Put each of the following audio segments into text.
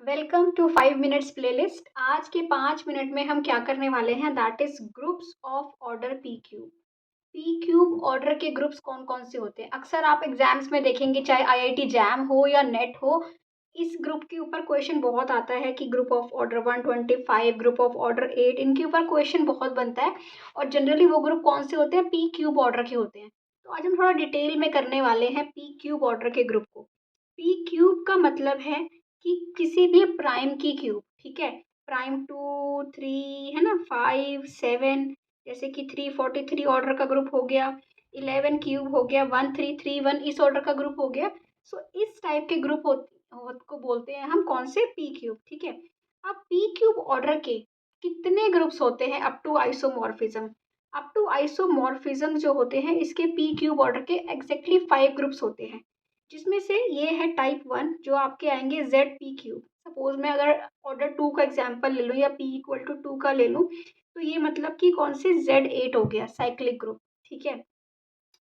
Welcome to 5 minutes playlist. आज के 5 minute में हम क्या करने वाले हैं, that is groups of order P cube. P cube order के ग्रुप्स कौन कौन से होते हैं? अक्सर आप एग्जाम्स में देखेंगे, चाहे आईआईटी जैम हो या नेट हो, इस ग्रुप के ऊपर क्वेश्चन बहुत आता है कि group of order 125, group of order 8, इनके ऊपर क्वेश्चन बहुत बनता है। और जनरली वो ग्रुप कौन से होते हैं? पी क्यूब ऑर्डर के होते हैं। तो आज हम थोड़ा डिटेल में करने वाले हैं पी क्यूब ऑर्डर के ग्रुप को। पी क्यूब का मतलब है कि किसी भी प्राइम की क्यूब, ठीक है। प्राइम 2 3 है ना, 5 7, जैसे कि 343 ऑर्डर का ग्रुप हो गया, 11 क्यूब हो गया, 1331 इस ऑर्डर का ग्रुप हो गया। सो इस टाइप के ग्रुप को बोलते हैं हम कौन से? पी क्यूब, ठीक है। अब पी क्यूब ऑर्डर के कितने ग्रुप्स होते हैं up to isomorphism? Up to isomorphism जो होते हैं इसके पी क्यूब ऑर्डर के एग्जैक्टली 5 ग्रुप्स होते हैं, जिसमें से ये है टाइप 1 जो आपके आएंगे जेड पी क्यूब। सपोज मैं अगर ऑर्डर 2 का एग्जांपल ले लूँ या p इक्वल टू 2 का ले लूँ, तो ये मतलब कि कौन से Z8 हो गया, साइक्लिक ग्रुप, ठीक है।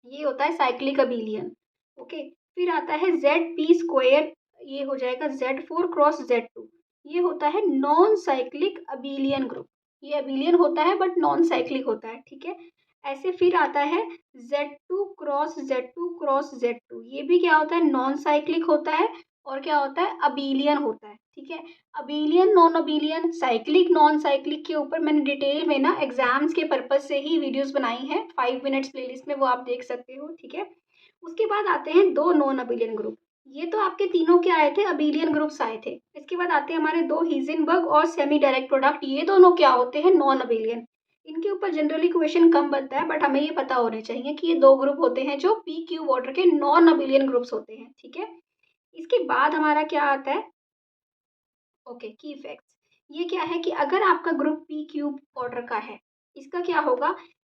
ये होता है साइक्लिक अबिलियन। ओके, फिर आता है जेड पी स्क्वायर, ये हो जाएगा Z4 क्रॉस Z2। ये होता है नॉन साइक्लिक अबिलियन ग्रुप। ये अबिलियन होता है बट नॉन साइक्लिक होता है, ठीक है। ऐसे फिर आता है Z2 cross Z2 cross Z2। ये भी क्या होता है? नॉन साइक्लिक होता है। और क्या होता है? अबिलियन होता है, ठीक है। Abelian, non abelian, cyclic, non cyclic के ऊपर मैंने डिटेल में ना एग्जाम्स के पर्पज से ही वीडियोस बनाई हैं 5 मिनट्स प्लेलिस्ट में, वो आप देख सकते हो, ठीक है। उसके बाद आते हैं दो नॉन अबिलियन ग्रुप। ये तो आपके तीनों क्या आए थे? अबिलियन ग्रुप्स आए थे। इसके बाद आते हैं हमारे दो हिजेनबर्ग और सेमी डायरेक्ट प्रोडक्ट। ये दोनों क्या होते हैं? Non abelian. इनके ऊपर जनरली क्वेश्चन कम बनता है, बट हमें ये पता होने चाहिए कि ये दो ग्रुप होते हैं जो पी क्यूब ऑर्डर के नॉन अबिलियन ग्रुप्स होते हैं, ठीक है। इसके बाद हमारा क्या आता है? ओके, की इफेक्ट्स। ये क्या है कि अगर आपका ग्रुप पी क्यूब ऑर्डर का है, इसका क्या होगा?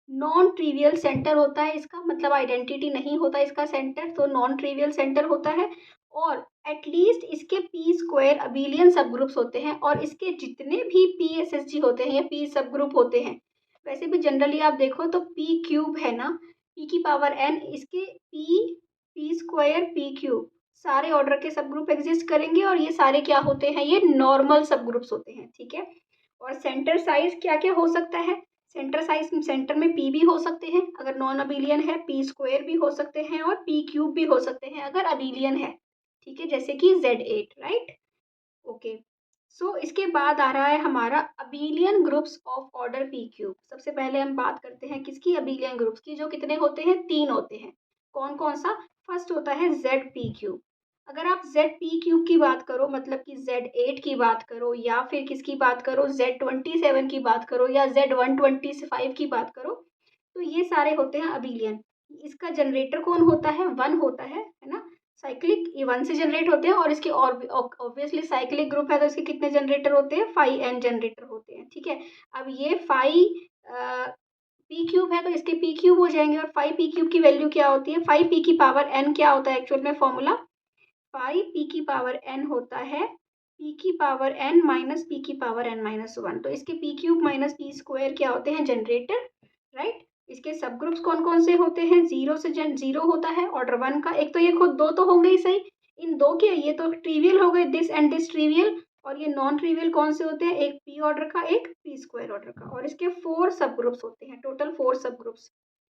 नॉन ट्रिवियल सेंटर होता है, इसका मतलब आइडेंटिटी नहीं होता इसका सेंटर, तो नॉन ट्रिवियल सेंटर होता है। और एटलीस्ट इसके पी स्क्वायर अबिलियन सब ग्रुप्स होते हैं, और इसके जितने भी पी एस एस जी होते हैं या पी सब ग्रुप होते हैं, वैसे भी जनरली आप देखो तो पी क्यूब है ना, पी की पावर एन, इसके P, P square, P cube, सारे ऑर्डर के सब ग्रुप एग्जिस्ट करेंगे। और ये सारे क्या होते हैं? ये नॉर्मल सब ग्रुप्स होते हैं, ठीक है। और सेंटर साइज क्या क्या हो सकता है? सेंटर साइज, सेंटर में पी भी हो सकते हैं अगर नॉन अबिलियन है, पी स्क्वायर भी हो सकते हैं, और पी क्यूब भी हो सकते हैं अगर अबिलियन है, ठीक है, जैसे कि Z8, राइट। ओके, सो इसके बाद आ रहा है हमारा abelian groups of order P cube. सबसे पहले हम बात करते हैं किसकी? अबिलियन ग्रुप्स की, जो कितने होते हैं? 3 होते हैं। कौन कौन सा? फर्स्ट होता है जेड पी क्यूब। अगर आप जेड पी क्यूब की बात करो, मतलब कि Z8 की बात करो, या फिर किसकी बात करो, Z27 की बात करो, या Z125 की बात करो, तो ये सारे होते हैं अबिलियन। इसका जनरेटर कौन होता है? 1 होता है ना। साइक्लिक, ये 1 से जनरेट होते हैं, और इसके और ऑब्वियसली साइक्लिक ग्रुप है तो इसके कितने जनरेटर होते हैं? 5n जनरेटर होते हैं, ठीक है। अब ये 5 पी क्यूब है तो इसके पी क्यूब हो जाएंगे। और 5 पी क्यूब की वैल्यू क्या होती है? 5 पी की पावर n क्या होता है एक्चुअल में? फॉर्मूला 5 पी की पावर n होता है पी की पावर n माइनस पी की पावर n माइनस 1। तो इसके P cube minus P square क्या होते हैं? Generator, right. इसके सब ग्रुप्स कौन कौन से होते हैं? जीरो से जीरो होता है ऑर्डर 1 का। एक तो ये खुद दो तो होंगे ही सही, इन दो के ये तो ट्रिवियल हो गए, दिस एंड दिस ट्रिवियल। और ये नॉन ट्रिवियल कौन से होते हैं? एक पी ऑर्डर का, एक पी स्क्वायर ऑर्डर का। और इसके 4 सब ग्रुप्स होते हैं, टोटल 4 सब ग्रुप्स,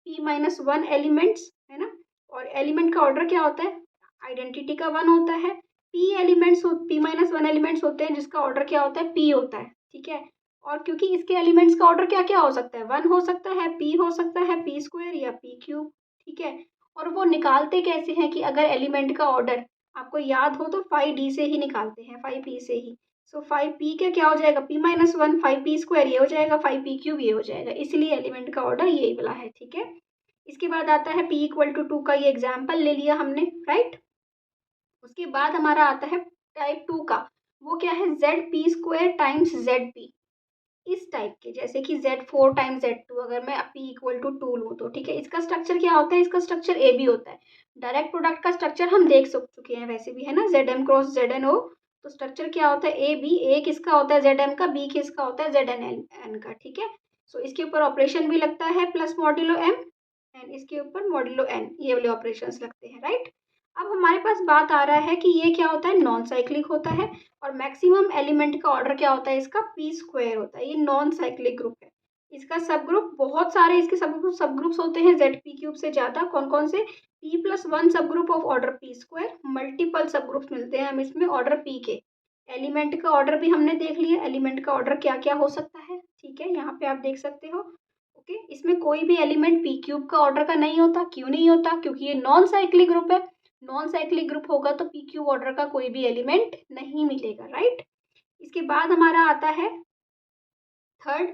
पी माइनस 1 एलिमेंट्स, है ना। और एलिमेंट का ऑर्डर क्या होता है? आइडेंटिटी का 1 होता है। P elements, P minus 1 elements होते हैं जिसका ऑर्डर क्या होता है? पी होता है, ठीक है। और क्योंकि इसके एलिमेंट्स का ऑर्डर क्या क्या हो सकता है? 1 हो सकता है, पी हो सकता है, पी स्क्वायर या पी क्यूब, ठीक है। और वो निकालते कैसे हैं कि अगर एलिमेंट का ऑर्डर आपको याद हो तो 5d से ही निकालते हैं, 5p से ही। सो 5p का क्या हो जाएगा? p माइनस 1, 5p स्क्वायर ये हो जाएगा, 5p क्यूब ये हो जाएगा, इसलिए एलिमेंट का ऑर्डर यही वाला है, ठीक है। इसके बाद आता है p इक्वल टू 2 का, ये एग्जाम्पल ले लिया हमने, राइट। उसके बाद हमारा आता है टाइप 2 का, वो क्या है? Z P square times Z P. इस टाइप के, जैसे कि Z4 टाइम्स Z2, अगर मैं P इक्वल टू 2 लूँ तो, ठीक है। इसका स्ट्रक्चर क्या होता है? इसका स्ट्रक्चर ए बी होता है। डायरेक्ट प्रोडक्ट का स्ट्रक्चर हम देख चुके हैं वैसे भी, है ना, ZM क्रॉस ZNO। तो स्ट्रक्चर क्या होता है? ए बी, ए किसका होता है? ZM का, बी किसका होता है? ZNN का, ठीक है। सो इसके ऊपर ऑपरेशन भी लगता है प्लस मॉड्यूलो M, एंड इसके ऊपर मॉड्यूलो N, ये वाले ऑपरेशंस लगते हैं, राइट। अब हमारे पास बात आ रहा है कि ये क्या होता है, नॉन साइक्लिक होता है और मैक्सिमम एलिमेंट का ऑर्डर क्या होता है, इसका पी स्क्वायर होता है। ये नॉन साइक्लिक ग्रुप है। इसका सब ग्रुप बहुत सारे, इसके सब ग्रुप्स होते हैं जेड पी क्यूब से ज़्यादा। कौन कौन से, p+1 सब group of order P square, multiple सब ग्रुप्स मिलते हैं हम इसमें ऑर्डर पी के। एलिमेंट का ऑर्डर भी हमने देख लिया, एलिमेंट का ऑर्डर क्या क्या हो सकता है, ठीक है, यहाँ पे आप देख सकते हो। ओके, इसमें कोई भी एलिमेंट पी क्यूब का ऑर्डर का नहीं होता। क्यों नहीं होता, क्योंकि ये नॉन साइक्लिक ग्रुप है। नॉन साइक्लिक ग्रुप होगा तो पी क्यूब ऑर्डर का कोई भी एलिमेंट नहीं मिलेगा, राइट। इसके बाद हमारा आता है थर्ड,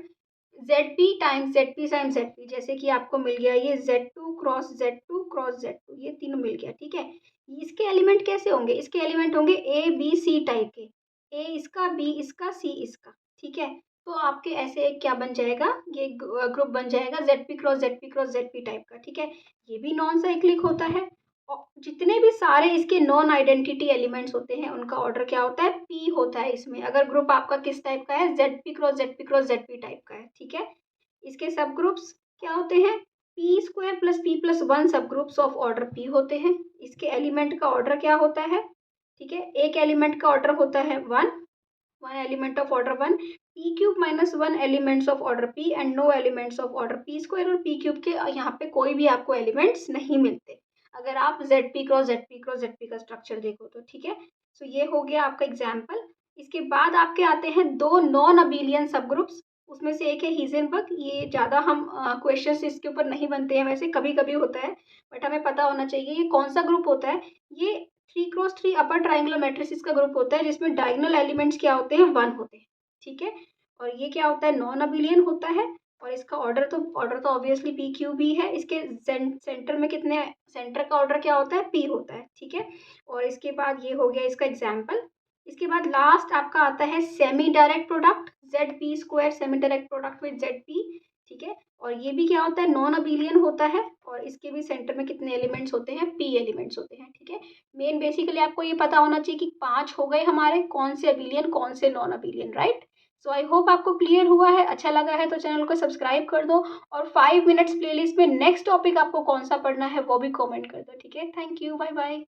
ZP टाइम्स ZP, जैसे कि आपको मिल गया ये Z2 cross Z2 cross Z2, ये तीनों मिल गया, ठीक है। इसके एलिमेंट कैसे होंगे, इसके एलिमेंट होंगे A B C टाइप के, A इसका, B इसका, C इसका, ठीक है। तो आपके ऐसे एक क्या बन जाएगा, ये ग्रुप बन जाएगा ZP cross ZP cross ZP type का, ठीक है। ये भी नॉन साइक्लिक होता है। और जितने भी सारे इसके नॉन आइडेंटिटी एलिमेंट्स होते हैं उनका ऑर्डर क्या होता है, पी होता है इसमें, अगर ग्रुप आपका किस टाइप का है, ZP cross ZP cross ZP type का है, ठीक है। इसके सब ग्रुप्स क्या होते हैं, पी स्क्वायर प्लस p+1 सब ग्रुप्स ऑफ ऑर्डर पी होते हैं। इसके एलिमेंट का ऑर्डर क्या होता है, ठीक है, एक एलिमेंट का ऑर्डर होता है 1 element of order 1, P cube minus 1 elements of order P and no elements of order P square. और पी क्यूब के यहाँ पे कोई भी आपको एलिमेंट्स नहीं मिलते अगर आप ZP cross ZP cross ZP का स्ट्रक्चर देखो तो, ठीक है। सो ये हो गया आपका एग्जाम्पल। इसके बाद आपके आते हैं दो नॉन अबेलियन सब ग्रुप्स, उसमें से एक है हीजेनबर्ग। ये ज़्यादा हम क्वेश्चंस इसके ऊपर नहीं बनते हैं, वैसे कभी कभी होता है, बट हमें पता होना चाहिए ये कौन सा ग्रुप होता है। ये 3x3 अपर ट्राइंगुलर मैट्रिसेस का ग्रुप होता है जिसमें डायगोनल एलिमेंट्स क्या होते हैं, 1 होते हैं, ठीक है। और ये क्या होता है, नॉन अबेलियन होता है। और इसका ऑर्डर तो ऑब्वियसली पी क्यू भी है। इसके सेंटर में कितने, सेंटर का ऑर्डर क्या होता है, पी होता है, ठीक है। और इसके बाद ये हो गया इसका एग्जाम्पल। इसके बाद लास्ट आपका आता है semi direct product, Z P square semi direct product with Z P, ठीक है। और ये भी क्या होता है, नॉन अबेलियन होता है। और इसके भी सेंटर में कितने एलिमेंट्स होते हैं, पी एलिमेंट्स होते हैं, ठीक है। मेन बेसिकली आपको ये पता होना चाहिए कि 5 हो गए हमारे, कौन से अबेलियन कौन से non abelian, right. So I hope आपको क्लियर हुआ है। अच्छा लगा है तो चैनल को सब्सक्राइब कर दो और 5 मिनट्स प्लेलिस्ट में नेक्स्ट टॉपिक आपको कौन सा पढ़ना है वो भी कमेंट कर दो, ठीक है। Thank you, bye bye.